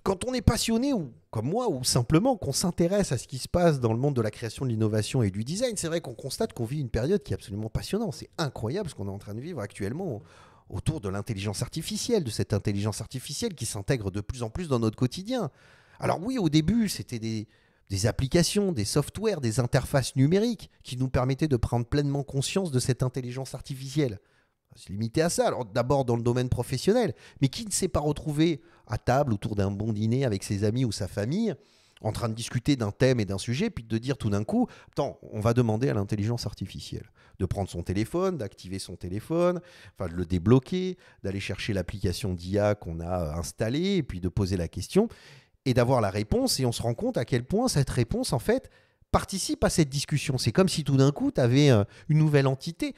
quand on est passionné, ou comme moi, ou simplement qu'on s'intéresse à ce qui se passe dans le monde de la création, de l'innovation et du design, c'est vrai qu'on constate qu'on vit une période qui est absolument passionnante. C'est incroyable ce qu'on est en train de vivre actuellement autour de l'intelligence artificielle, de cette intelligence artificielle qui s'intègre de plus en plus dans notre quotidien. Alors oui, au début, c'était des applications, des softwares, des interfaces numériques qui nous permettaient de prendre pleinement conscience de cette intelligence artificielle. C'est limité à ça. Alors d'abord dans le domaine professionnel, mais qui ne s'est pas retrouvé à table autour d'un bon dîner avec ses amis ou sa famille, en train de discuter d'un thème et d'un sujet, puis de dire tout d'un coup, attends, on va demander à l'intelligence artificielle de prendre son téléphone, d'activer son téléphone, enfin de le débloquer, d'aller chercher l'application d'IA qu'on a installée, et puis de poser la question, et d'avoir la réponse, et on se rend compte à quel point cette réponse, en fait, participe à cette discussion. C'est comme si tout d'un coup, tu avais une nouvelle entité,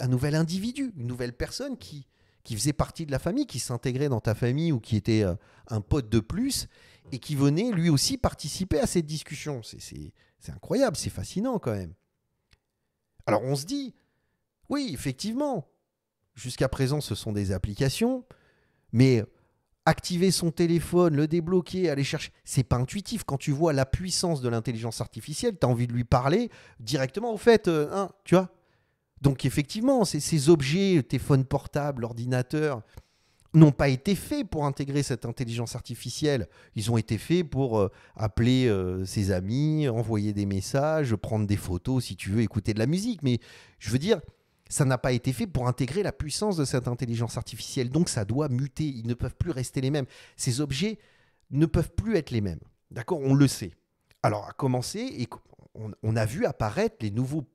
un nouvel individu, une nouvelle personne qui faisait partie de la famille, qui s'intégrait dans ta famille ou qui était un pote de plus et qui venait lui aussi participer à cette discussion. C'est incroyable, c'est fascinant quand même. Alors on se dit, oui, effectivement, jusqu'à présent ce sont des applications, mais activer son téléphone, le débloquer, aller chercher, c'est pas intuitif. Quand tu vois la puissance de l'intelligence artificielle, tu as envie de lui parler directement au fait, tu vois. Donc effectivement, ces objets, le téléphone portable, l'ordinateur, n'ont pas été faits pour intégrer cette intelligence artificielle. Ils ont été faits pour appeler ses amis, envoyer des messages, prendre des photos si tu veux, écouter de la musique. Mais je veux dire, ça n'a pas été fait pour intégrer la puissance de cette intelligence artificielle. Donc ça doit muter. Ils ne peuvent plus rester les mêmes. Ces objets ne peuvent plus être les mêmes. D'accord ? On le sait. Alors, à commencer, et on a vu apparaître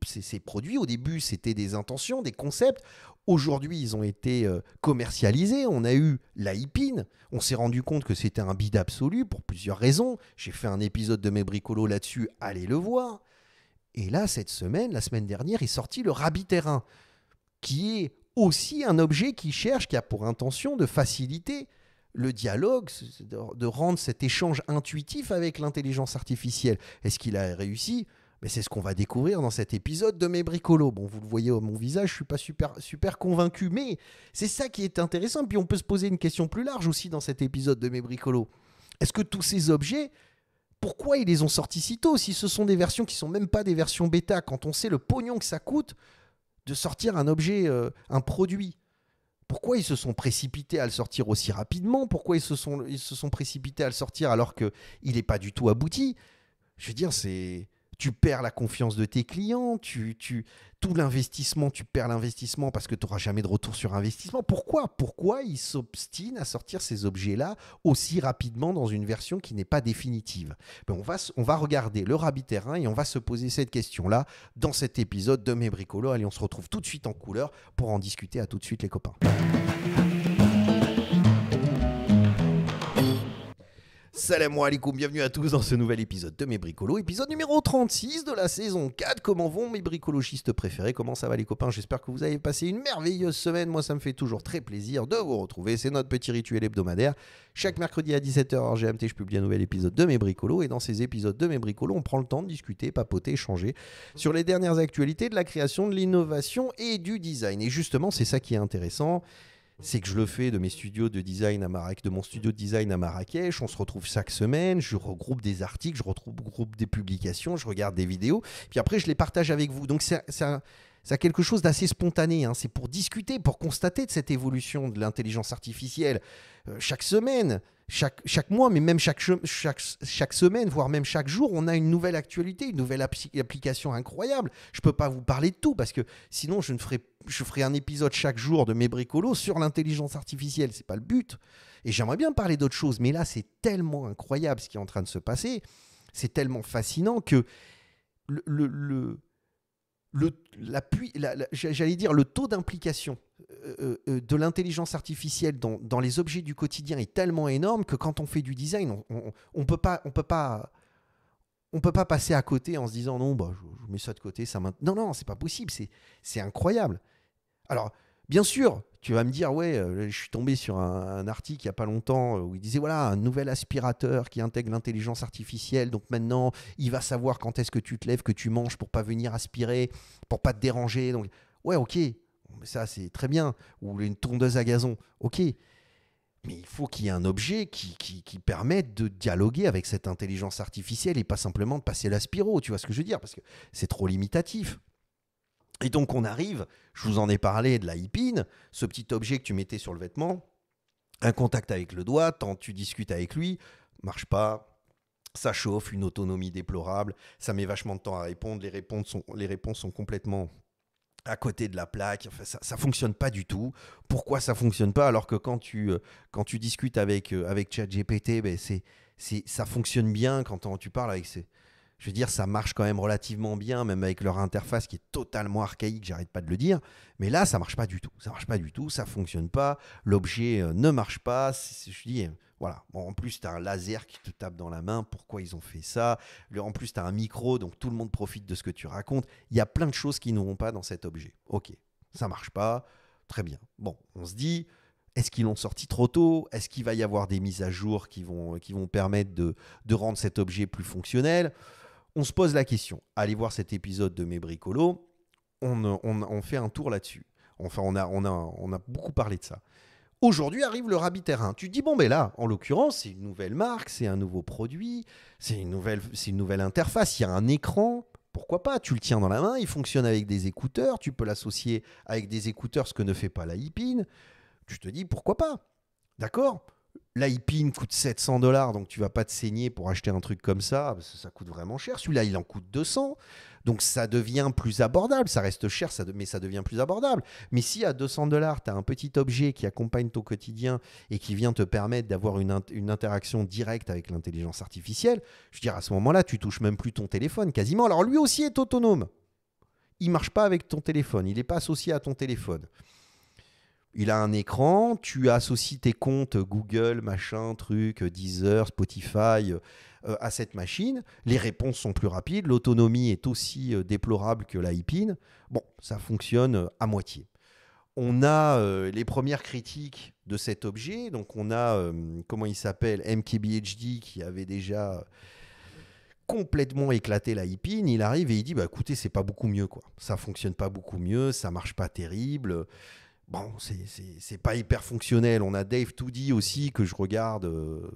ces produits. Au début, c'était des intentions, des concepts. Aujourd'hui, ils ont été commercialisés. On a eu l'iPin. On s'est rendu compte que c'était un bide absolu pour plusieurs raisons. J'ai fait un épisode de mes bricolos là-dessus. Allez le voir. Et là, cette semaine, la semaine dernière, est sorti le Rabbit R1, qui est aussi un objet qui a pour intention de faciliter le dialogue, de rendre cet échange intuitif avec l'intelligence artificielle. Est-ce qu'il a réussi ? Mais c'est ce qu'on va découvrir dans cet épisode de mes bricolos. Bon, vous le voyez à mon visage, je ne suis pas super convaincu, mais c'est ça qui est intéressant. Puis on peut se poser une question plus large aussi dans cet épisode de mes bricolos. Est-ce que tous ces objets, pourquoi ils les ont sortis si tôt si ce sont des versions qui ne sont même pas des versions bêta, quand on sait le pognon que ça coûte de sortir un objet, un produit ? Pourquoi ils se sont précipités à le sortir aussi rapidement ? Pourquoi ils se sont précipités à le sortir alors qu'il n'est pas du tout abouti ? Je veux dire, tu perds la confiance de tes clients, tout l'investissement, tu perds l'investissement parce que tu n'auras jamais de retour sur investissement. Pourquoi ils s'obstinent à sortir ces objets-là aussi rapidement dans une version qui n'est pas définitive ? Ben on va regarder le Rabbit R1 et on va se poser cette question-là dans cet épisode de mes bricolos. Allez, on se retrouve tout de suite en couleur pour en discuter. À tout de suite les copains. Salam alaikum, bienvenue à tous dans ce nouvel épisode de mes bricolos, épisode numéro 36 de la saison 4. Comment vont mes bricologistes préférés ? Comment ça va les copains ? J'espère que vous avez passé une merveilleuse semaine. Moi ça me fait toujours très plaisir de vous retrouver. C'est notre petit rituel hebdomadaire. Chaque mercredi à 17h hors GMT, je publie un nouvel épisode de mes bricolos. Et dans ces épisodes de mes bricolos, on prend le temps de discuter, papoter, échanger sur les dernières actualités de la création, de l'innovation et du design. Et justement, c'est ça qui est intéressant. C'est que je le fais de mes studios de design à Marrakech, de mon studio de design à Marrakech. On se retrouve chaque semaine, je regroupe des articles, je regroupe des publications, je regarde des vidéos, puis après je les partage avec vous. Donc c'est quelque chose d'assez spontané, hein. C'est pour discuter, pour constater de cette évolution de l'intelligence artificielle chaque semaine, chaque mois, mais même chaque semaine, voire même chaque jour, on a une nouvelle actualité, une nouvelle application incroyable. Je ne peux pas vous parler de tout parce que sinon je ferai un épisode chaque jour de mes bricolos sur l'intelligence artificielle. Ce n'est pas le but. Et j'aimerais bien parler d'autres choses, mais là c'est tellement incroyable ce qui est en train de se passer. C'est tellement fascinant que j'allais dire le taux d'implication de l'intelligence artificielle dans les objets du quotidien est tellement énorme que quand on fait du design, on peut pas passer à côté en se disant non, bah, je mets ça de côté. Non, c'est pas possible, c'est incroyable. Alors, bien sûr, tu vas me dire, ouais, je suis tombé sur un article il n'y a pas longtemps où il disait, voilà, un nouvel aspirateur qui intègre l'intelligence artificielle. Donc maintenant, il va savoir quand est-ce que tu te lèves, que tu manges pour pas venir aspirer, pour pas te déranger. Donc, ouais, ok, ça c'est très bien. Ou une tondeuse à gazon, ok. Mais il faut qu'il y ait un objet qui permette de dialoguer avec cette intelligence artificielle et pas simplement de passer l'aspiro, tu vois ce que je veux dire? Parce que c'est trop limitatif. Et donc on arrive, je vous en ai parlé de la iPin, ce petit objet que tu mettais sur le vêtement, un contact avec le doigt, tant tu discutes avec lui, marche pas, ça chauffe, une autonomie déplorable, ça met vachement de temps à répondre, les réponses sont complètement à côté de la plaque, enfin, ça fonctionne pas du tout. Pourquoi ça fonctionne pas alors que quand tu discutes avec ChatGPT, ben ça fonctionne bien quand tu parles avec ces... Je veux dire, ça marche quand même relativement bien, même avec leur interface qui est totalement archaïque, j'arrête pas de le dire. Mais là, ça marche pas du tout. Ça marche pas du tout, ça fonctionne pas. L'objet ne marche pas. Je dis, voilà. Bon, en plus, tu as un laser qui te tape dans la main. Pourquoi ils ont fait ça? En plus, tu as un micro, donc tout le monde profite de ce que tu racontes. Il y a plein de choses qui ne vont pas dans cet objet. Ok, ça marche pas. Très bien. Bon, on se dit, est-ce qu'ils l'ont sorti trop tôt? Est-ce qu'il va y avoir des mises à jour qui vont permettre de rendre cet objet plus fonctionnel? On se pose la question. Allez voir cet épisode de Mes Bricolos. On fait un tour là-dessus. Enfin, on a beaucoup parlé de ça. Aujourd'hui arrive le Rabbit R1. Tu te dis, bon, ben là, en l'occurrence, c'est une nouvelle marque, c'est un nouveau produit, c'est une nouvelle interface, il y a un écran. Pourquoi pas? Tu le tiens dans la main, il fonctionne avec des écouteurs, tu peux l'associer avec des écouteurs, ce que ne fait pas la iPin. Tu te dis, pourquoi pas? D'accord? L'iPin coûte 700 $, donc tu vas pas te saigner pour acheter un truc comme ça, parce que ça coûte vraiment cher. Celui-là, il en coûte 200, donc ça devient plus abordable. Ça reste cher, mais ça devient plus abordable. Mais si à 200 $, tu as un petit objet qui accompagne ton quotidien et qui vient te permettre d'avoir une interaction directe avec l'intelligence artificielle, je veux dire, à ce moment-là, tu touches même plus ton téléphone quasiment. Alors lui aussi est autonome. Il marche pas avec ton téléphone, il n'est pas associé à ton téléphone. Il a un écran, tu associes tes comptes Google, machin, truc, Deezer, Spotify à cette machine. Les réponses sont plus rapides, l'autonomie est aussi déplorable que l'iPin. Bon, ça fonctionne à moitié. On a les premières critiques de cet objet. Donc on a, comment il s'appelle, MKBHD qui avait déjà complètement éclaté l'iPin. Il arrive et il dit, bah écoutez, c'est pas beaucoup mieux, quoi. Ça fonctionne pas beaucoup mieux, ça marche pas terrible. Bon, c'est pas hyper fonctionnel. On a Dave Toody aussi que je regarde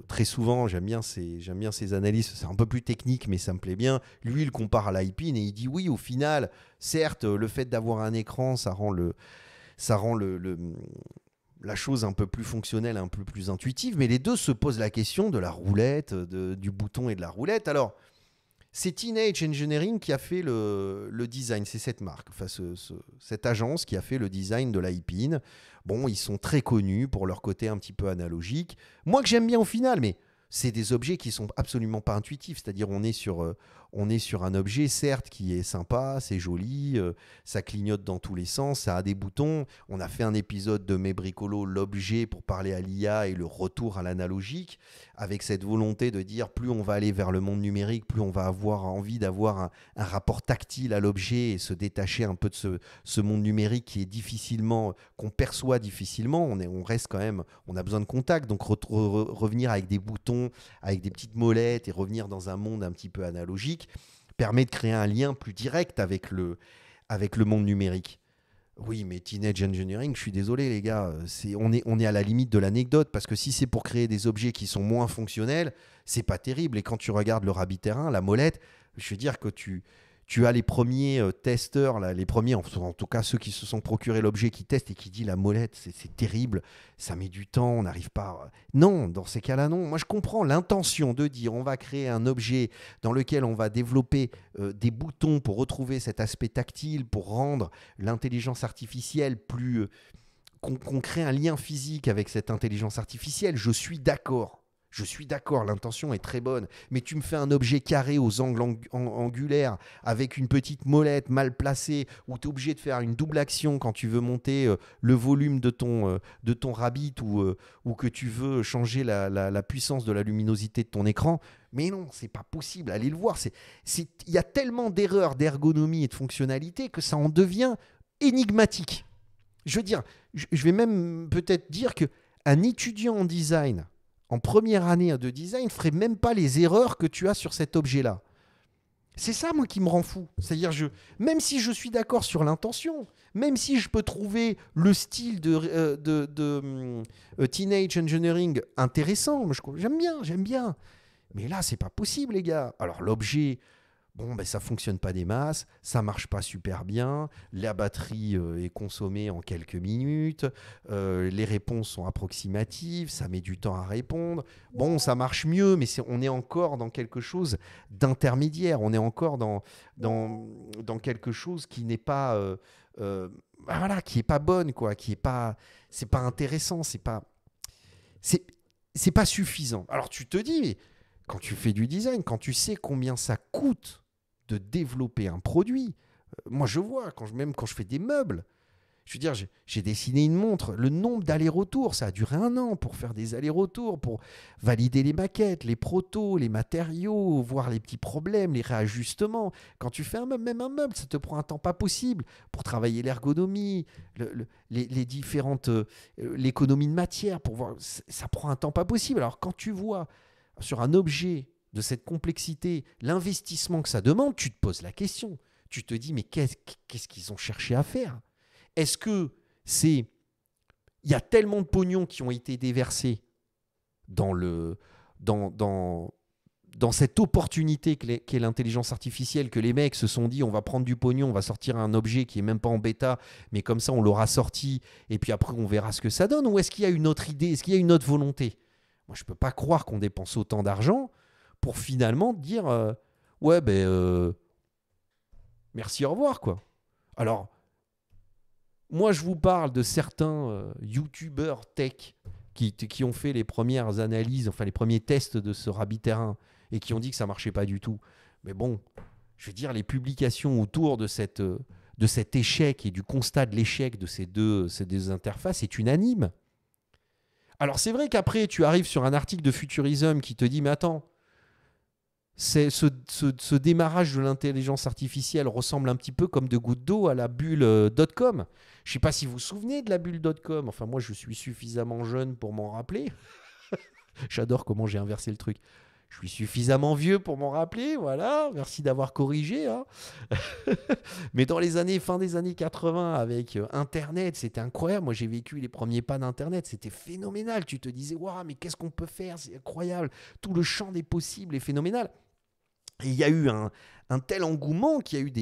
très souvent. J'aime bien ses analyses. C'est un peu plus technique, mais ça me plaît bien. Lui, il compare à l'iPin et il dit oui, au final, certes, le fait d'avoir un écran, ça rend la chose un peu plus fonctionnelle, un peu plus intuitive. Mais les deux se posent la question de la roulette, du bouton et de la roulette. Alors, c'est Teenage Engineering qui a fait le design, c'est cette marque, enfin cette agence qui a fait le design de l'iPin. Bon, ils sont très connus pour leur côté un petit peu analogique. Moi que j'aime bien au final, mais c'est des objets qui sont absolument pas intuitifs. C'est-à-dire on est sur un objet, certes, qui est sympa, c'est joli, ça clignote dans tous les sens, ça a des boutons. On a fait un épisode de Mes Bricolos, l'objet pour parler à l'IA et le retour à l'analogique, avec cette volonté de dire plus on va aller vers le monde numérique, plus on va avoir envie d'avoir un rapport tactile à l'objet et se détacher un peu de ce monde numérique qui est difficilement, qu'on perçoit difficilement. On reste quand même, on a besoin de contact, donc revenir avec des boutons, avec des petites molettes et revenir dans un monde un petit peu analogique permet de créer un lien plus direct avec le monde numérique. Oui, mais Teenage Engineering, je suis désolé les gars, on est à la limite de l'anecdote parce que si c'est pour créer des objets qui sont moins fonctionnels, c'est pas terrible. Et quand tu regardes le Rabbit R1, la molette, je veux dire que tu as les premiers testeurs, là, les premiers, en tout cas ceux qui se sont procurés l'objet, qui testent et qui disent la molette, c'est terrible, ça met du temps, on n'arrive pas... Non, dans ces cas-là, non. Moi, je comprends l'intention de dire on va créer un objet dans lequel on va développer des boutons pour retrouver cet aspect tactile, pour rendre l'intelligence artificielle plus... qu'on crée un lien physique avec cette intelligence artificielle. Je suis d'accord. L'intention est très bonne, mais tu me fais un objet carré aux angles angulaires avec une petite molette mal placée où tu es obligé de faire une double action quand tu veux monter le volume de ton Rabbit ou que tu veux changer la puissance de la luminosité de ton écran. Mais non, c'est pas possible. Allez le voir. Il y a tellement d'erreurs d'ergonomie et de fonctionnalité que ça en devient énigmatique. Je veux dire, je vais même peut-être dire qu'un étudiant en design en première année de design, ne ferait même pas les erreurs que tu as sur cet objet-là. C'est ça, moi, qui me rend fou. C'est-à-dire, même si je suis d'accord sur l'intention, même si je peux trouver le style de Teenage Engineering intéressant, moi, j'aime bien. Mais là, c'est pas possible, les gars. Alors, l'objet, bon, ben, ça fonctionne pas des masses, ça marche pas super bien, la batterie est consommée en quelques minutes, les réponses sont approximatives, ça met du temps à répondre. Bon, ça marche mieux, mais on est encore dans quelque chose d'intermédiaire, on est encore dans quelque chose qui n'est pas, voilà, qui est pas bonne, quoi, c'est pas intéressant, c'est, c'est pas suffisant. Alors tu te dis, mais quand tu fais du design, quand tu sais combien ça coûte de développer un produit. Moi, je vois, même quand je fais des meubles, je veux dire, j'ai dessiné une montre, le nombre d'allers-retours, ça a duré 1 an pour faire des allers-retours, pour valider les maquettes, les protos, les matériaux, voir les petits problèmes, les réajustements. Quand tu fais un meuble, même un meuble, ça te prend un temps pas possible pour travailler l'ergonomie, les différentes, l'économie de matière, pour voir, ça prend un temps pas possible. Alors quand tu vois sur un objet de cette complexité, l'investissement que ça demande, tu te poses la question. Tu te dis, mais qu'est-ce qu'ils ont cherché à faire? Est-ce que c'est... Il y a tellement de pognon qui ont été déversés dans cette opportunité qu'est l'intelligence artificielle, que les mecs se sont dit, on va prendre du pognon, on va sortir un objet qui n'est même pas en bêta, mais comme ça, on l'aura sorti, et puis après, on verra ce que ça donne? Ou est-ce qu'il y a une autre idée? Est-ce qu'il y a une autre volonté? Moi, je ne peux pas croire qu'on dépense autant d'argent pour finalement dire ouais, ben merci, au revoir, quoi. Alors, moi, je vous parle de certains youtubeurs tech qui ont fait les premières analyses, enfin les premiers tests de ce Rabbit Terrain et qui ont dit que ça marchait pas du tout. Mais bon, je veux dire, les publications autour de cet échec et du constat de l'échec de ces deux interfaces est unanime. Alors, c'est vrai qu'après, tu arrives sur un article de Futurism qui te dit, mais attends, ce démarrage de l'intelligence artificielle ressemble un petit peu comme de gouttes d'eau à la bulle .com. Je ne sais pas si vous vous souvenez de la bulle .com. Enfin, moi, je suis suffisamment jeune pour m'en rappeler. J'adore comment j'ai inversé le truc. Je suis suffisamment vieux pour m'en rappeler, voilà. Merci d'avoir corrigé. Hein. Mais dans fin des années 80, avec Internet, c'était incroyable. Moi, j'ai vécu les premiers pas d'Internet. C'était phénoménal. Tu te disais, waouh, mais qu'est-ce qu'on peut faire? C'est incroyable. Tout le champ des possibles est phénoménal. Et il y a eu un tel engouement qu'il y a eu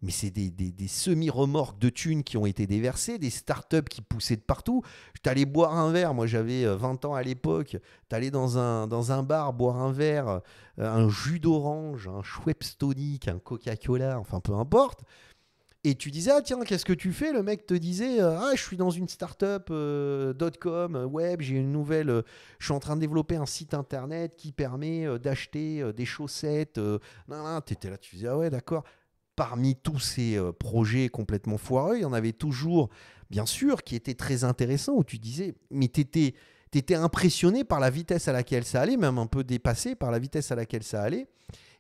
mais c'est des semi-remorques de thunes qui ont été déversées, des startups qui poussaient de partout. T'allais boire un verre, moi j'avais 20 ans à l'époque, t'allais dans un bar boire un verre, un jus d'orange, un Schweppes tonic, un Coca-Cola, enfin peu importe. Et tu disais, ah tiens, qu'est-ce que tu fais? Le mec te disait, ah, je suis dans une startup .com web, j'ai une nouvelle, je suis en train de développer un site internet qui permet d'acheter des chaussettes. Tu étais là, tu disais, ah ouais, d'accord. Parmi tous ces projets complètement foireux, il y en avait toujours, bien sûr, qui étaient très intéressants, où tu disais, mais t'étais impressionné par la vitesse à laquelle ça allait, même un peu dépassé par la vitesse à laquelle ça allait,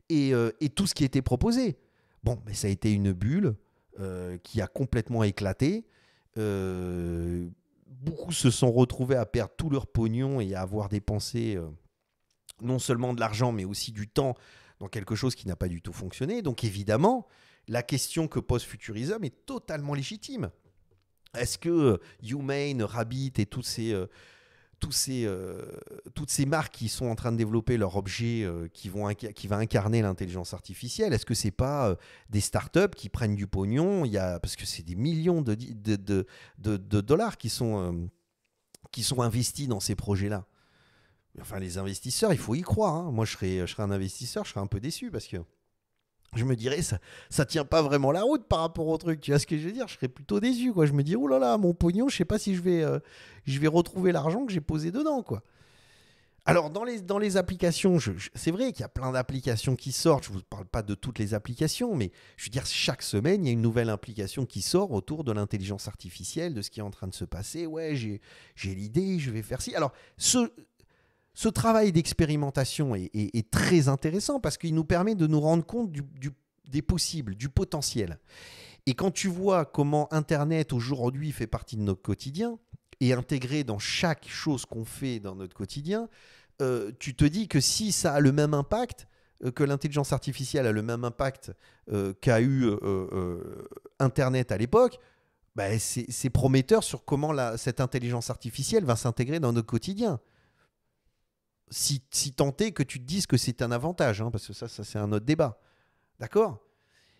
et tout ce qui était proposé. Bon, mais ça a été une bulle. Qui a complètement éclaté. Beaucoup se sont retrouvés à perdre tout leur pognon et à avoir dépensé non seulement de l'argent, mais aussi du temps dans quelque chose qui n'a pas du tout fonctionné. Donc évidemment, la question que pose Futurism est totalement légitime. Est-ce que Humane, Rabbit et toutes ces marques qui sont en train de développer leur objet qui va incarner l'intelligence artificielle, est-ce que c'est pas des startups qui prennent du pognon, parce que c'est des millions de dollars qui sont investis dans ces projets-là. Enfin, les investisseurs, il faut y croire. Hein. Moi, je serais un investisseur, je serais un peu déçu parce que je me dirais, ça tient pas vraiment la route par rapport au truc. Tu vois ce que je veux dire? Je serais plutôt déçu, quoi. Je me dis, oh là là, mon pognon, je sais pas si je vais retrouver l'argent que j'ai posé dedans, quoi. Alors, dans les applications, c'est vrai qu'il y a plein d'applications qui sortent. Je ne vous parle pas de toutes les applications, mais je veux dire, chaque semaine, il y a une nouvelle application qui sort autour de l'intelligence artificielle, de ce qui est en train de se passer. Ouais, j'ai l'idée, je vais faire ci. Alors, ce travail d'expérimentation est très intéressant parce qu'il nous permet de nous rendre compte des possibles, du potentiel. Et quand tu vois comment Internet aujourd'hui fait partie de notre quotidien et intégré dans chaque chose qu'on fait dans notre quotidien, tu te dis que si ça a le même impact, que l'intelligence artificielle a le même impact qu'a eu Internet à l'époque, bah, c'est prometteur sur comment cette intelligence artificielle va s'intégrer dans notre quotidien. Si tant est que tu te dises que c'est un avantage, hein, parce que ça c'est un autre débat. D'accord ?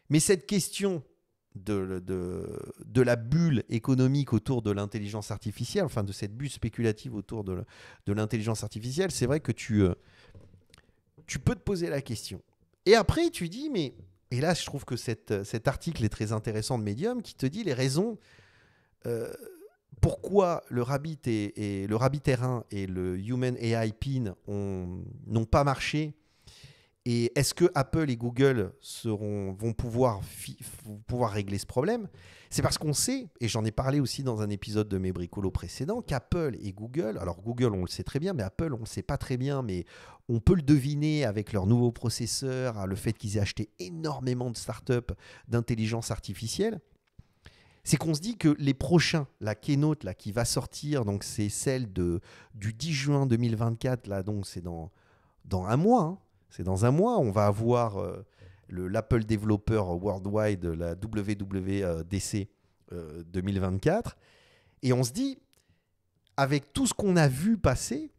Mais cette question de la bulle économique autour de l'intelligence artificielle, enfin de cette bulle spéculative autour de l'intelligence artificielle, c'est vrai que tu peux te poser la question. Et après, tu dis, mais... Et là, je trouve que cet article est très intéressant de Medium, qui te dit les raisons pourquoi le Rabbit et le Rabbit R1 et le Human AI Pin n'ont pas marché. Et est-ce que Apple et Google vont pouvoir régler ce problème ? C'est parce qu'on sait, et j'en ai parlé aussi dans un épisode de mes bricolos précédents, qu'Apple et Google, alors Google on le sait très bien, mais Apple on ne le sait pas très bien, mais on peut le deviner avec leurs nouveaux processeurs, le fait qu'ils aient acheté énormément de startups d'intelligence artificielle. C'est qu'on se dit que les prochains, la keynote là, qui va sortir, donc c'est celle du 10 juin 2024, là, donc c'est dans un mois, hein. C'est dans un mois, on va avoir l'Apple Developer Worldwide, la WWDC 2024. Et on se dit, avec tout ce qu'on a vu passer,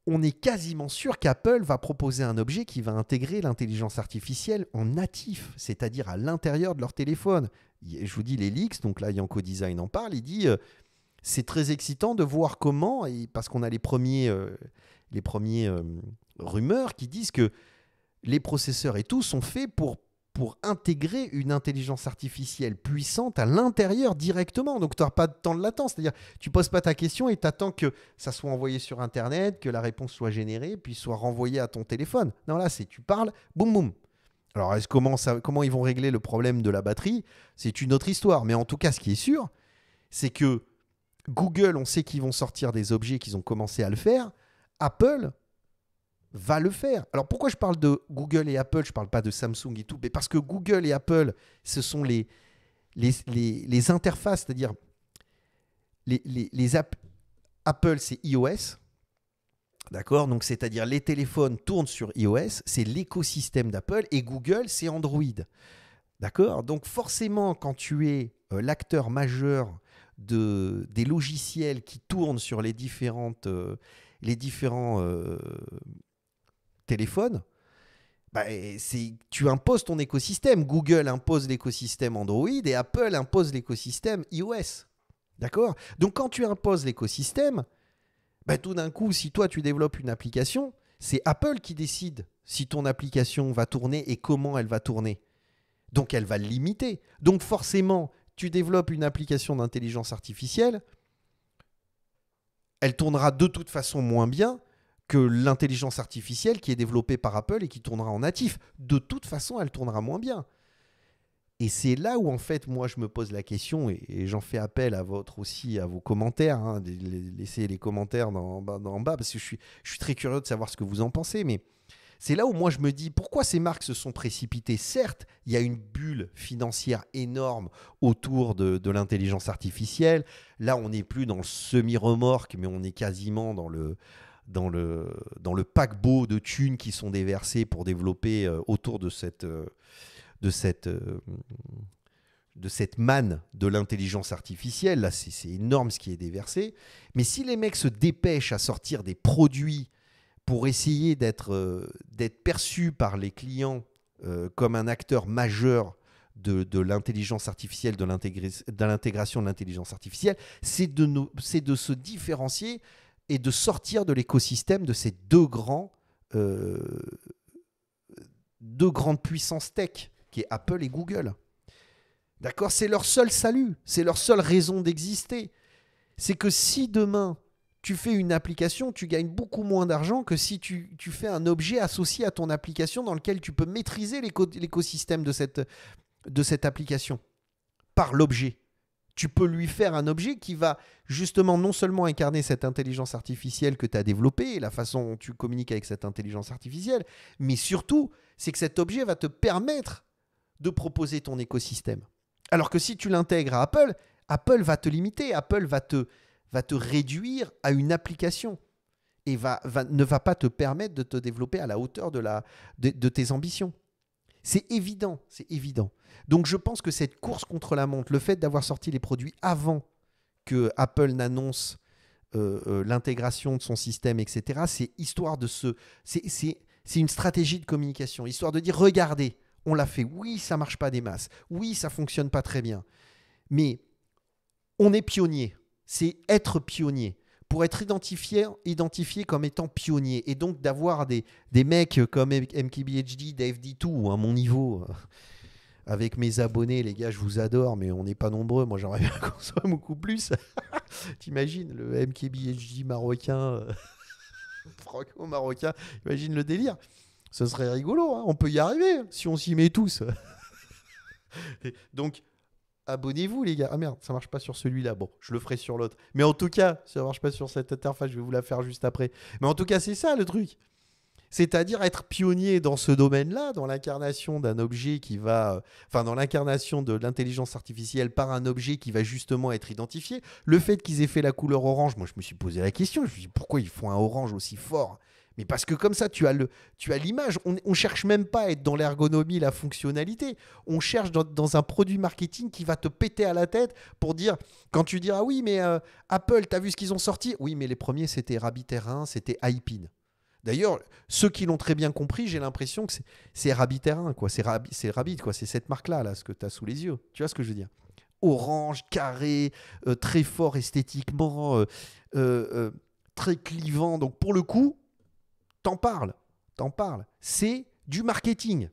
on est quasiment sûr qu'Apple va proposer un objet qui va intégrer l'intelligence artificielle en natif, c'est-à-dire à l'intérieur de leur téléphone. Je vous dis les leaks, donc là Yanko Design en parle, il dit c'est très excitant de voir comment, parce qu'on a les premiers rumeurs qui disent que les processeurs et tout sont faits pour intégrer une intelligence artificielle puissante à l'intérieur directement. Donc, tu n'auras pas de temps de latence. C'est-à-dire, tu ne poses pas ta question et tu attends que ça soit envoyé sur Internet, que la réponse soit générée, puis soit renvoyée à ton téléphone. Non, là, tu parles, boum, boum. Alors, comment ils vont régler le problème de la batterie ? C'est une autre histoire. Mais en tout cas, ce qui est sûr, c'est que Google, on sait qu'ils vont sortir des objets, qu'ils ont commencé à le faire. Apple va le faire. Alors pourquoi je parle de Google et Apple, je ne parle pas de Samsung et tout, mais parce que Google et Apple, ce sont les interfaces, c'est-à-dire Apple, c'est iOS, d'accord ? Donc c'est-à-dire les téléphones tournent sur iOS, c'est l'écosystème d'Apple, et Google, c'est Android, d'accord ? Donc forcément, quand tu es l'acteur majeur des logiciels qui tournent sur les différents téléphones, bah, tu imposes ton écosystème. Google impose l'écosystème Android et Apple impose l'écosystème iOS. D'accord ? Donc quand tu imposes l'écosystème, bah, tout d'un coup, si toi tu développes une application, c'est Apple qui décide si ton application va tourner et comment elle va tourner. Donc elle va le limiter. Donc forcément, tu développes une application d'intelligence artificielle, elle tournera de toute façon moins bien que l'intelligence artificielle qui est développée par Apple et qui tournera en natif. De toute façon, elle tournera moins bien. Et c'est là où, en fait, moi, je me pose la question, et j'en fais appel à vos commentaires, hein, laissez les commentaires en bas, parce que je suis très curieux de savoir ce que vous en pensez, mais c'est là où moi, je me dis, pourquoi ces marques se sont précipitées ? Certes, il y a une bulle financière énorme autour de l'intelligence artificielle. Là, on n'est plus dans le semi-remorque, mais on est quasiment dans le paquebot de thunes qui sont déversées pour développer autour de cette manne de l'intelligence artificielle. Là, c'est énorme ce qui est déversé. Mais si les mecs se dépêchent à sortir des produits pour essayer d'être perçus par les clients comme un acteur majeur de l'intelligence artificielle, de l'intégration de l'intelligence artificielle, c'est de se différencier et de sortir de l'écosystème de ces deux grandes puissances tech, qui est Apple et Google. D'accord ? C'est leur seul salut, c'est leur seule raison d'exister. C'est que si demain, tu fais une application, tu gagnes beaucoup moins d'argent que si tu fais un objet associé à ton application dans lequel tu peux maîtriser l'écosystème de cette application par l'objet. Tu peux lui faire un objet qui va justement non seulement incarner cette intelligence artificielle que tu as développée et la façon dont tu communiques avec cette intelligence artificielle, mais surtout, c'est que cet objet va te permettre de proposer ton écosystème. Alors que si tu l'intègres à Apple, Apple va te limiter, Apple va te réduire à une application. et ne va pas te permettre de te développer à la hauteur de tes ambitions. C'est évident, c'est évident. Donc je pense que cette course contre la montre, le fait d'avoir sorti les produits avant que Apple n'annonce l'intégration de son système, etc., c'est histoire de c'est une stratégie de communication, histoire de dire, regardez, on l'a fait, oui, ça marche pas des masses, oui, ça fonctionne pas très bien, mais on est pionnier, c'est être pionnier. Pour être identifié comme étant pionnier, et donc d'avoir des mecs comme MKBHD, Dave D2, à mon niveau, avec mes abonnés, les gars, je vous adore, mais on n'est pas nombreux, moi j'aimerais bien qu'on soit beaucoup plus. T'imagines, le MKBHD marocain, franco-marocain, imagine le délire. Ce serait rigolo, hein, on peut y arriver, si on s'y met tous. Donc, abonnez-vous les gars. Ah merde, ça marche pas sur celui-là. Bon, je le ferai sur l'autre. Mais en tout cas, ça marche pas sur cette interface, je vais vous la faire juste après. Mais en tout cas, c'est ça le truc. C'est-à-dire être pionnier dans ce domaine-là, dans l'incarnation d'un objet qui va... Enfin, dans l'incarnation de l'intelligence artificielle par un objet qui va justement être identifié. Le fait qu'ils aient fait la couleur orange, moi je me suis posé la question, je me suis dit pourquoi ils font un orange aussi fort ? Mais parce que comme ça, tu as l'image. On ne cherche même pas à être dans l'ergonomie, la fonctionnalité. On cherche dans un produit marketing qui va te péter à la tête pour dire, quand tu dis, ah oui, mais Apple, t'as vu ce qu'ils ont sorti ? Oui, mais les premiers, c'était Rabbit R1, c'était iPin. D'ailleurs, ceux qui l'ont très bien compris, j'ai l'impression que c'est Rabbit R1, quoi. C'est Rabbit, quoi. C'est cette marque-là, là, ce que tu as sous les yeux. Tu vois ce que je veux dire ? Orange, carré, très fort esthétiquement, très clivant. Donc, pour le coup, t'en parles. C'est du marketing.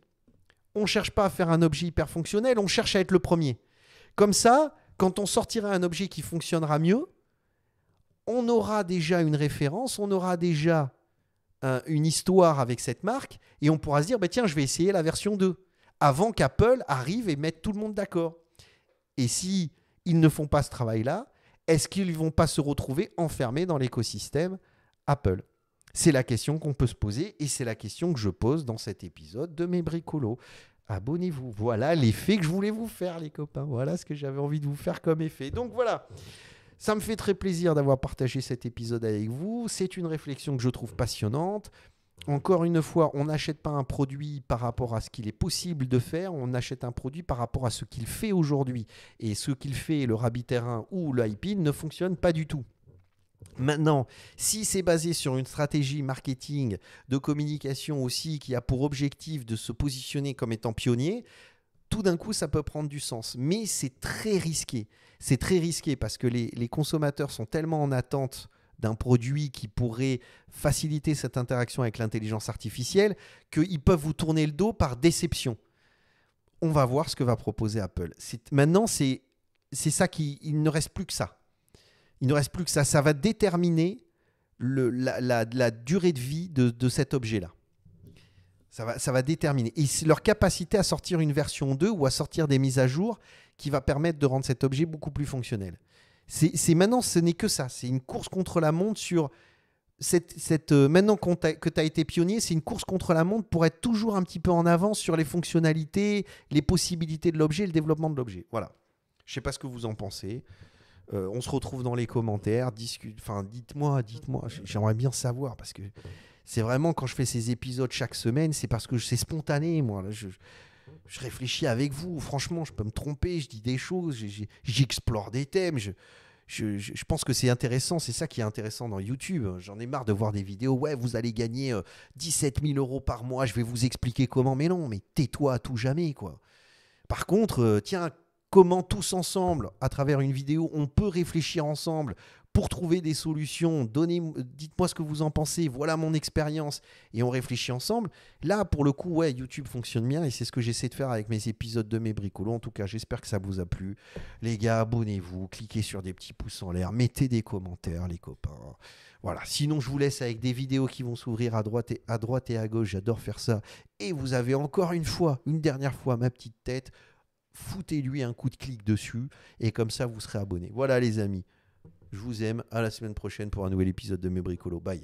On ne cherche pas à faire un objet hyper fonctionnel, on cherche à être le premier. Comme ça, quand on sortira un objet qui fonctionnera mieux, on aura déjà une référence, on aura déjà une histoire avec cette marque et on pourra se dire, bah tiens, je vais essayer la version 2 avant qu'Apple arrive et mette tout le monde d'accord. Et si ils ne font pas ce travail-là, est-ce qu'ils ne vont pas se retrouver enfermés dans l'écosystème Apple ? C'est la question qu'on peut se poser et c'est la question que je pose dans cet épisode de Mes Bricolos. Abonnez-vous. Voilà l'effet que je voulais vous faire, les copains. Voilà ce que j'avais envie de vous faire comme effet. Donc voilà, ça me fait très plaisir d'avoir partagé cet épisode avec vous. C'est une réflexion que je trouve passionnante. Encore une fois, on n'achète pas un produit par rapport à ce qu'il est possible de faire, on achète un produit par rapport à ce qu'il fait aujourd'hui. Et ce qu'il fait, le Rabbit R1 ou l'iPin, ne fonctionne pas du tout. Maintenant, si c'est basé sur une stratégie marketing, de communication aussi, qui a pour objectif de se positionner comme étant pionnier, tout d'un coup, ça peut prendre du sens. Mais c'est très risqué. C'est très risqué parce que les consommateurs sont tellement en attente d'un produit qui pourrait faciliter cette interaction avec l'intelligence artificielle qu'ils peuvent vous tourner le dos par déception. On va voir ce que va proposer Apple. Maintenant, c'est ça il ne reste plus que ça. Il ne reste plus que ça. Ça va déterminer la durée de vie de cet objet-là. Ça va déterminer. Et c'est leur capacité à sortir une version 2 ou à sortir des mises à jour qui va permettre de rendre cet objet beaucoup plus fonctionnel. Maintenant, ce n'est que ça. C'est une course contre la montre sur... maintenant que tu as été pionnier, c'est une course contre la montre pour être toujours un petit peu en avance sur les fonctionnalités, les possibilités de l'objet et le développement de l'objet. Voilà. Je ne sais pas ce que vous en pensez. On se retrouve dans les commentaires. Dites-moi. J'aimerais bien savoir parce que c'est vraiment quand je fais ces épisodes chaque semaine, c'est parce que c'est spontané. Moi, là, je réfléchis avec vous. Franchement, je peux me tromper. Je dis des choses. J'explore des thèmes. Je pense que c'est intéressant. C'est ça qui est intéressant dans YouTube. J'en ai marre de voir des vidéos. Ouais, vous allez gagner 17 000 € par mois. Je vais vous expliquer comment. Mais non, mais tais-toi à tout jamais, quoi. Par contre, tiens, comment tous ensemble, à travers une vidéo, on peut réfléchir ensemble pour trouver des solutions. Dites-moi ce que vous en pensez. Voilà mon expérience. Et on réfléchit ensemble. Là, pour le coup, ouais, YouTube fonctionne bien et c'est ce que j'essaie de faire avec mes épisodes de Mes Bricolos. En tout cas, j'espère que ça vous a plu. Les gars, abonnez-vous, cliquez sur des petits pouces en l'air, mettez des commentaires, les copains. Voilà. Sinon, je vous laisse avec des vidéos qui vont s'ouvrir à droite et à gauche. J'adore faire ça. Et vous avez encore une dernière fois, ma petite tête. Foutez-lui un coup de clic dessus et comme ça vous serez abonné. Voilà les amis, je vous aime, à la semaine prochaine pour un nouvel épisode de Mes Bricolos. Bye.